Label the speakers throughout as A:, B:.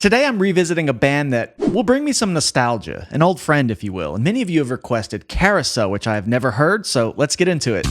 A: Today I'm revisiting a band that will bring me some nostalgia, an old friend if you will, and many of you have requested Carousel, which I have never heard, so let's get into it.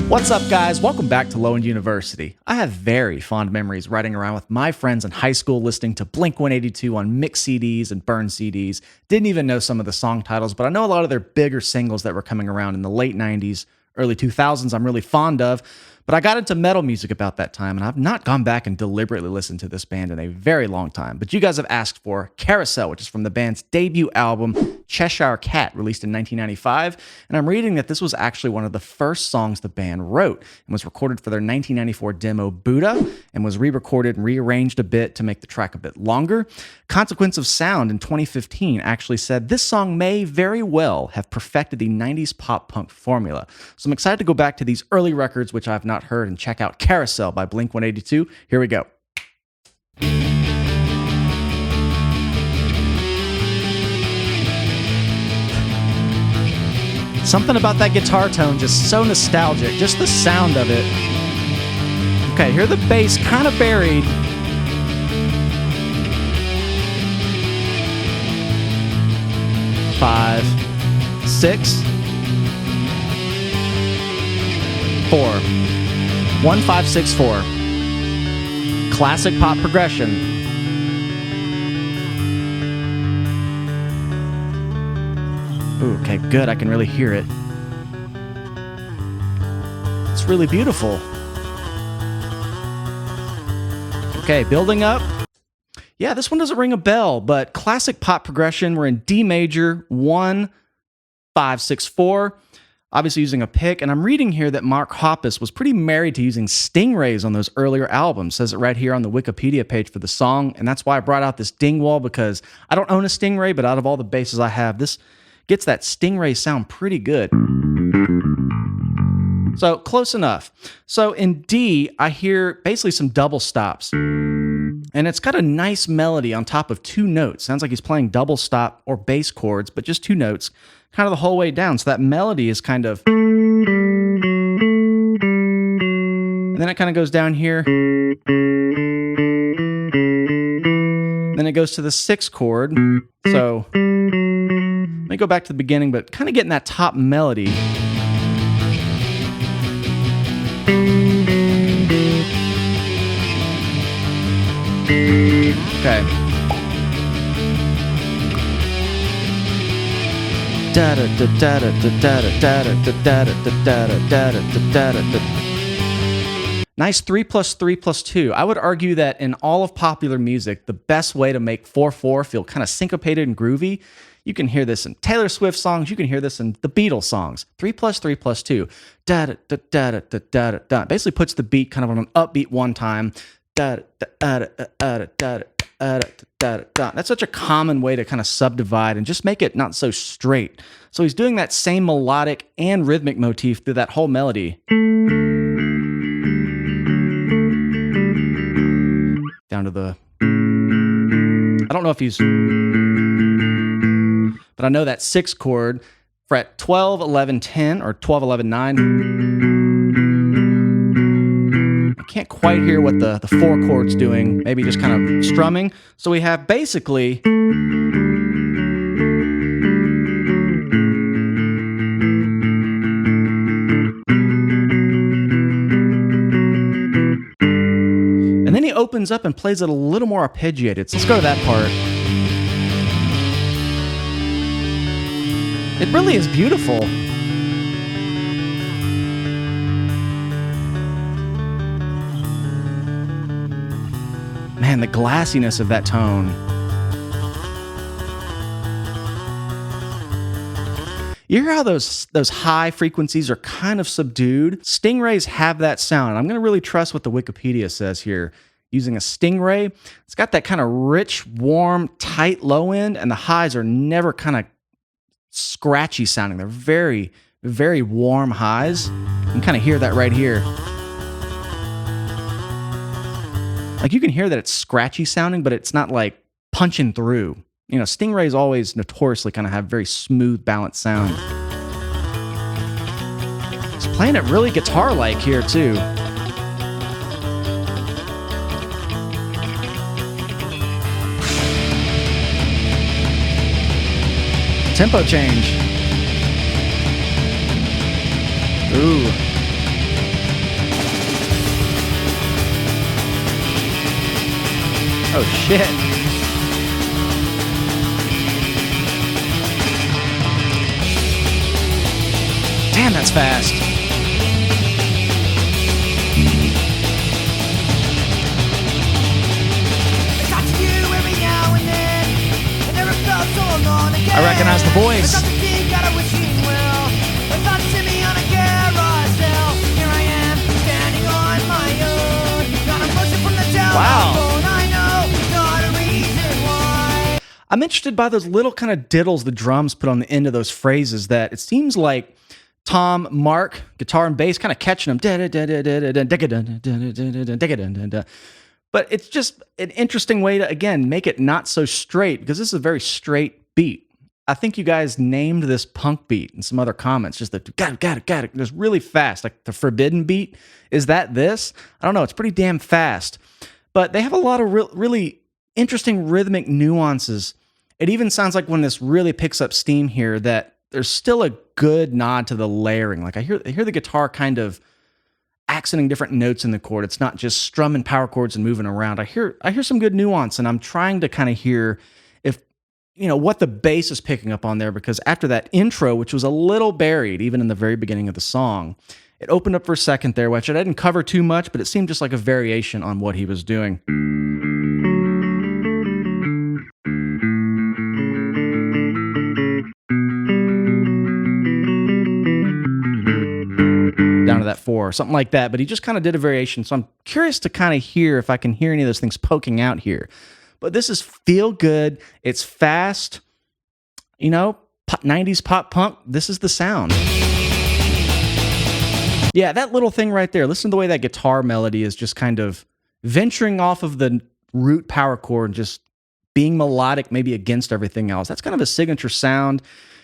A: What's up guys, welcome back to Low End University. I have very fond memories riding around with my friends in high school listening to BLINK-182 on mixed CDs and burned CDs. Didn't even know some of the song titles, but I know a lot of their bigger singles that were coming around in the late 90s, early 2000s I'm really fond of. But I got into metal music about that time, and I've not gone back and deliberately listened to this band in a very long time. But you guys have asked for Carousel, which is from the band's debut album, Cheshire Cat, released in 1995. And I'm reading that this was actually one of the first songs the band wrote and was recorded for their 1994 demo, Buddha, and was re-recorded and rearranged a bit to make the track a bit longer. Consequence of Sound in 2015 actually said this song may very well have perfected the 90s pop-punk formula. So I'm excited to go back to these early records, which I've not heard, and check out Carousel by BLINK-182. Here we go. Something about that guitar tone just so nostalgic, just the sound of it. Okay, hear the bass kind of buried. Five, six, 4. 1, 5, 6, 4. Classic pop progression. Ooh, okay, good. I can really hear it. It's really beautiful. Okay, building up. Yeah, this one doesn't ring a bell, but classic pop progression. We're in D major, 1, 5, 6, 4. Obviously using a pick, and I'm reading here that Mark Hoppus was pretty married to using StingRays on those earlier albums. Says it right here on the Wikipedia page for the song, and that's why I brought out this ding wall, because I don't own a StingRay, but out of all the basses I have, this gets that StingRay sound pretty good. So close enough. So in D, I hear basically some double stops, and it's got a nice melody on top of 2 notes. Sounds like he's playing double stop or bass chords, but just 2 notes kind of the whole way down. So that melody is kind of, and then it kind of goes down here. Then it goes to the 6th chord. So let me go back to the beginning, but kind of getting that top melody. Okay. Nice 3 plus 3 plus 2. I would argue that in all of popular music, the best way to make 4/4 feel kind of syncopated and groovy, you can hear this in Taylor Swift songs, you can hear this in the Beatles songs. 3 plus 3 plus 2. Basically puts the beat kind of on an upbeat one time. That's such a common way to kind of subdivide and just make it not so straight. So he's doing that same melodic and rhythmic motif through that whole melody. Down to the, I don't know if he's, but I know that 6th chord, fret 12, 11, 10, or 12, 11, 9. Can't quite hear what the 4 chord's doing, maybe just kind of strumming. So we have basically and then he opens up and plays it a little more arpeggiated. So let's go to that part. It really is beautiful. Man, the glassiness of that tone. You hear how those high frequencies are kind of subdued? StingRays have that sound. I'm going to really trust what the Wikipedia says here. Using a StingRay, it's got that kind of rich, warm, tight low end, and the highs are never kind of scratchy sounding. They're very, very warm highs. You can kind of hear that right here. Like you can hear that it's scratchy sounding, but it's not like punching through. You know, StingRays always notoriously kind of have very smooth, balanced sound. It's playing it really guitar-like here too. tempo change. Ooh. Oh shit. Damn, that's fast. I recognize the voice. Wow. I'm interested by those little kind of diddles the drums put on the end of those phrases that it seems like Tom, Mark, guitar and bass kind of catching them. But it's just an interesting way to, again, make it not so straight, because this is a very straight beat. I think you guys named this punk beat in some other comments. Just the got it. Just really fast. Like the Forbidden beat. Is that this? I don't know. It's pretty damn fast. But they have a lot of really interesting rhythmic nuances. It even sounds like when this really picks up steam here that there's still a good nod to the layering. Like I hear the guitar kind of accenting different notes in the chord. It's not just strumming power chords and moving around. I hear some good nuance, and I'm trying to kind of hear if, you know, what the bass is picking up on there, because after that intro, which was a little buried even in the very beginning of the song, it opened up for a second there, which I didn't cover too much, but it seemed just like a variation on what he was doing. Down to that 4, something like that, but he just kind of did a variation. So I'm curious to kind of hear if I can hear any of those things poking out here. But this is feel good. It's fast, you know, 90s pop punk. This is the sound. Yeah, that little thing right there. Listen to the way that guitar melody is just kind of venturing off of the root power chord and just being melodic, maybe against everything else. That's kind of a signature sound.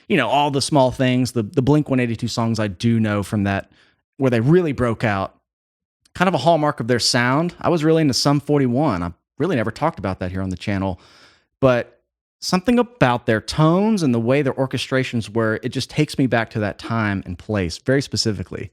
A: You know, all the small things, the BLINK-182 songs I do know from that, where they really broke out, kind of a hallmark of their sound. I was really into Sum 41. I really never talked about that here on the channel, but something about their tones and the way their orchestrations were, it just takes me back to that time and place, very specifically.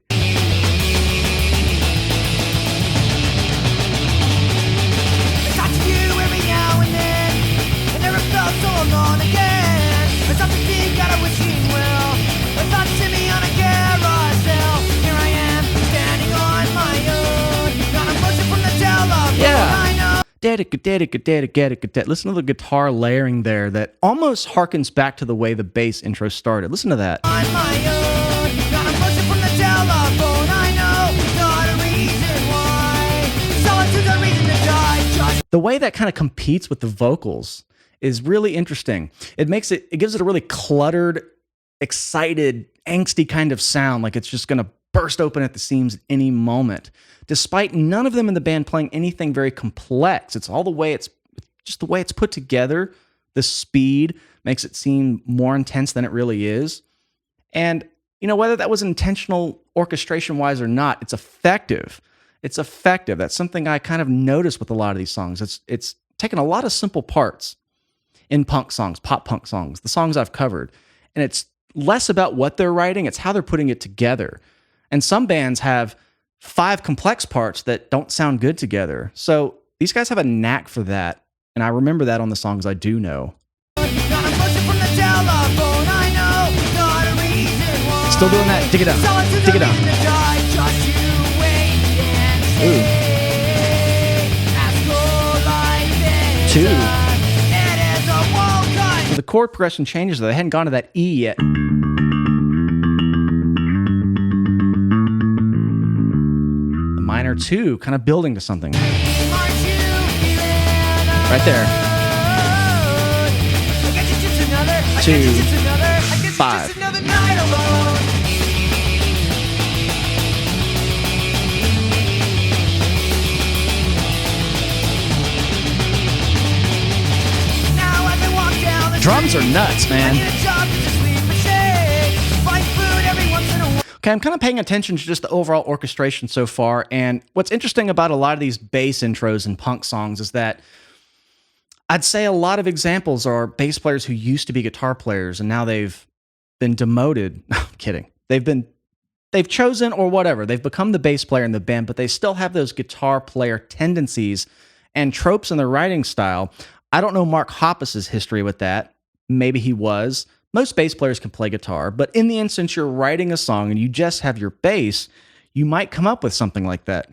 A: Listen to the guitar layering there that almost harkens back to the way the bass intro started. Listen to that. The way that kind of competes with the vocals is really interesting. It gives it a really cluttered, excited, angsty kind of sound, like it's just going to burst open at the seams at any moment, despite none of them in the band playing anything very complex. It's all the way it's put together. The speed makes it seem more intense than it really is. And, you know, whether that was intentional orchestration-wise or not, it's effective. It's effective. That's something I kind of noticed with a lot of these songs. It's taken a lot of simple parts in punk songs, pop punk songs, the songs I've covered, and it's less about what they're writing, it's how they're putting it together. And some bands have 5 complex parts that don't sound good together. So these guys have a knack for that, and I remember that on the songs I do know. Still doing that. Dig it down. Dig it down. Ooh. 2. So the chord progression changes, though. They hadn't gone to that E yet. The minor 2, kind of building to something. Right there. 2, 5. Drums are nuts, man. Okay, I'm kind of paying attention to just the overall orchestration so far, and what's interesting about a lot of these bass intros in punk songs is that I'd say a lot of examples are bass players who used to be guitar players and now they've been demoted. No, I'm kidding. They've chosen or whatever. They've become the bass player in the band, but they still have those guitar player tendencies and tropes in their writing style. I don't know Mark Hoppus's history with that. Maybe he was. Most bass players can play guitar, but in the instance you're writing a song and you just have your bass, you might come up with something like that.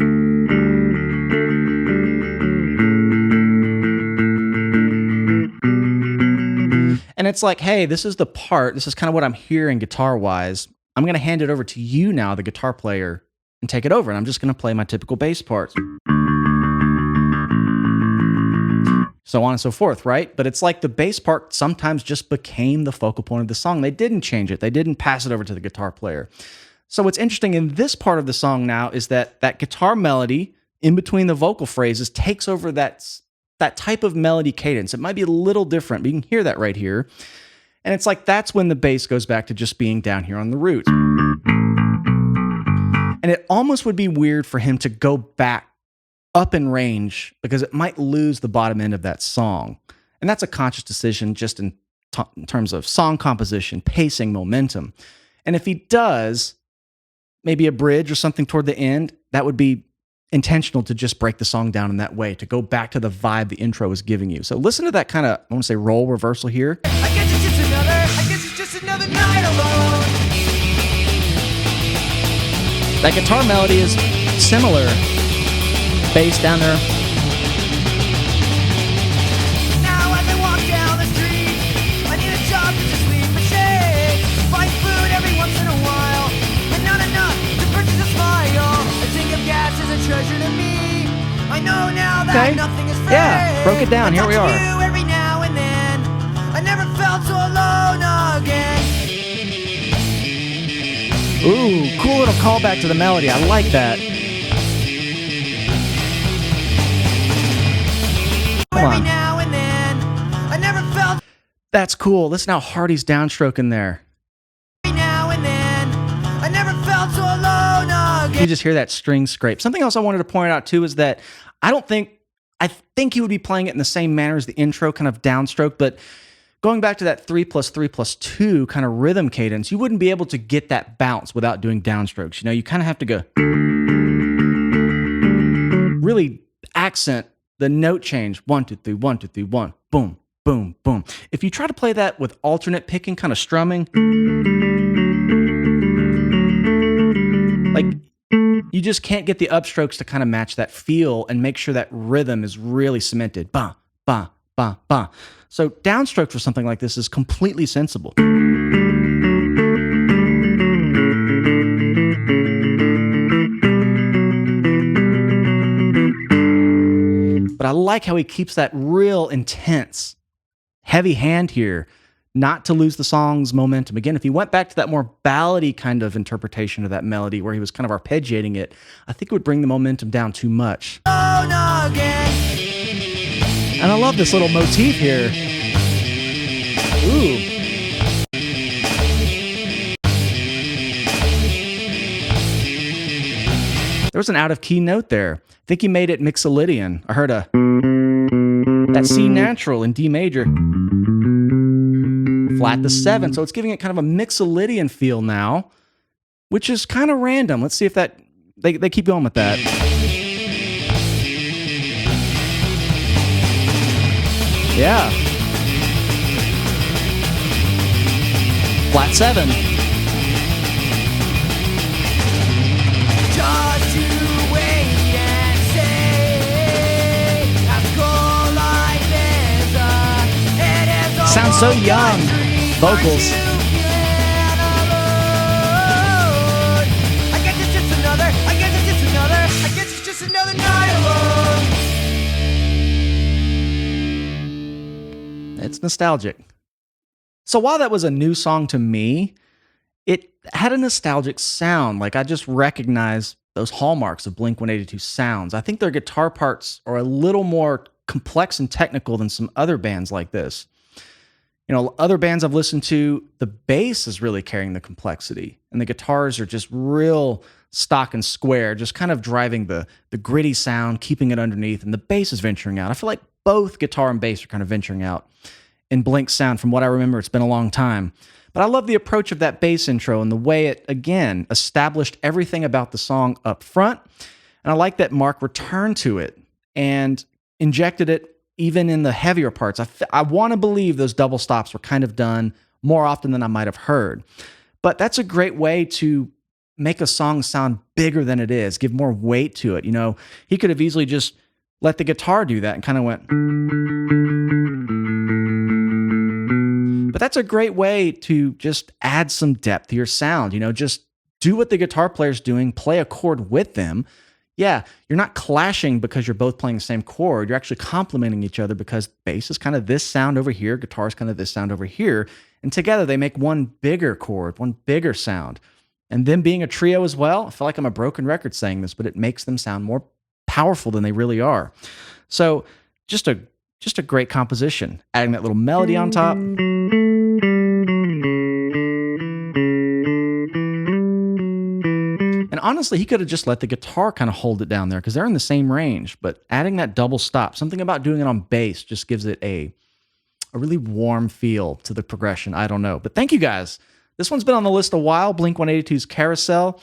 A: And it's like, hey, this is the part, this is kind of what I'm hearing guitar-wise. I'm going to hand it over to you now, the guitar player, and take it over. And I'm just going to play my typical bass parts. So on and so forth, right? But it's like the bass part sometimes just became the focal point of the song. They didn't change it. They didn't pass it over to the guitar player. So what's interesting in this part of the song now is that that guitar melody in between the vocal phrases takes over that type of melody cadence. It might be a little different, but you can hear that right here. And it's like that's when the bass goes back to just being down here on the root. And it almost would be weird for him to go back up in range because it might lose the bottom end of that song. And that's a conscious decision just in terms of song composition, pacing, momentum. And if he does, maybe a bridge or something toward the end, that would be intentional to just break the song down in that way, to go back to the vibe the intro was giving you. So listen to that kind of, I want to say role reversal here. I guess it's just another night alone. That guitar melody is similar. Bass down there. Now as I walk down the street, I need a job to just leave my shade. Buy food every once in a while, but not enough to purchase a smile. A tank of gas is a treasure to me. I know now that nothing is free. Yeah, broke it down. Here we are. Every now and then, I never felt so alone again. Ooh, cool little callback to the melody. I like that. Every now and then, I never felt. That's cool. Listen how hard he's downstroking there. Every now and then, I never felt so alone again. You just hear that string scrape. Something else I wanted to point out too is that I think he would be playing it in the same manner as the intro, kind of downstroke, but going back to that 3+3+2 kind of rhythm cadence, you wouldn't be able to get that bounce without doing downstrokes. You know, you kind of have to go really accent the note change. 1, 2, 3, 1, 2, 3, 1, boom, boom, boom. If you try to play that with alternate picking, kind of strumming, like you just can't get the upstrokes to kind of match that feel and make sure that rhythm is really cemented. Ba, ba, ba, ba. So downstroke for something like this is completely sensible. But I like how he keeps that real intense, heavy hand here, not to lose the song's momentum. Again, if he went back to that more ballady kind of interpretation of that melody where he was kind of arpeggiating it, I think it would bring the momentum down too much. And I love this little motif here. Ooh. There was an out-of-key note there. I think he made it Mixolydian. I heard that C natural in D major. Flat to 7, so it's giving it kind of a Mixolydian feel now, which is kind of random. Let's see if that, they keep going with that. Yeah. Flat 7. Just to wait and say, how cool life is, it is. Sounds so young. Vocals. I guess it's just another night alone. It's nostalgic. So while that was a new song to me, it had a nostalgic sound. Like I just recognized those hallmarks of Blink-182 sounds. I think their guitar parts are a little more complex and technical than some other bands like this. You know, other bands I've listened to, the bass is really carrying the complexity, and the guitars are just real stock and square, just kind of driving the gritty sound, keeping it underneath, and the bass is venturing out. I feel like both guitar and bass are kind of venturing out in Blink's sound. From what I remember, it's been a long time. But I love the approach of that bass intro and the way it, again, established everything about the song up front. And I like that Mark returned to it and injected it even in the heavier parts. I want to believe those double stops were kind of done more often than I might have heard. But that's a great way to make a song sound bigger than it is, give more weight to it. You know, he could have easily just let the guitar do that and kind of went. But that's a great way to just add some depth to your sound. You know, just do what the guitar player's doing, play a chord with them. Yeah, you're not clashing because you're both playing the same chord. You're actually complementing each other because bass is kind of this sound over here, guitar is kind of this sound over here. And together they make one bigger chord, one bigger sound. And them being a trio as well, I feel like I'm a broken record saying this, but it makes them sound more powerful than they really are. So just a great composition. Adding that little melody on top. And honestly, he could have just let the guitar kind of hold it down there because they're in the same range. But adding that double stop, something about doing it on bass just gives it a really warm feel to the progression. I don't know. But thank you guys. This one's been on the list a while, BLINK-182’s Carousel.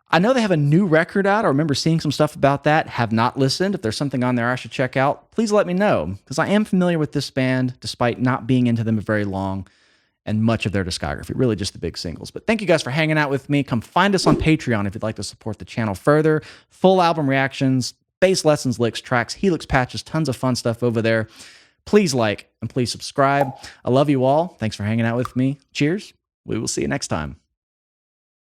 A: I know they have a new record out. I remember seeing some stuff about that. Have not listened. If there's something on there I should check out, please let me know, because I am familiar with this band despite not being into them very long and much of their discography, really just the big singles. But thank you guys for hanging out with me. Come find us on Patreon if you'd like to support the channel further. Full album reactions, bass lessons, licks, tracks, helix patches, tons of fun stuff over there. Please like and please subscribe. I love you all. Thanks for hanging out with me. Cheers. We will see you next time.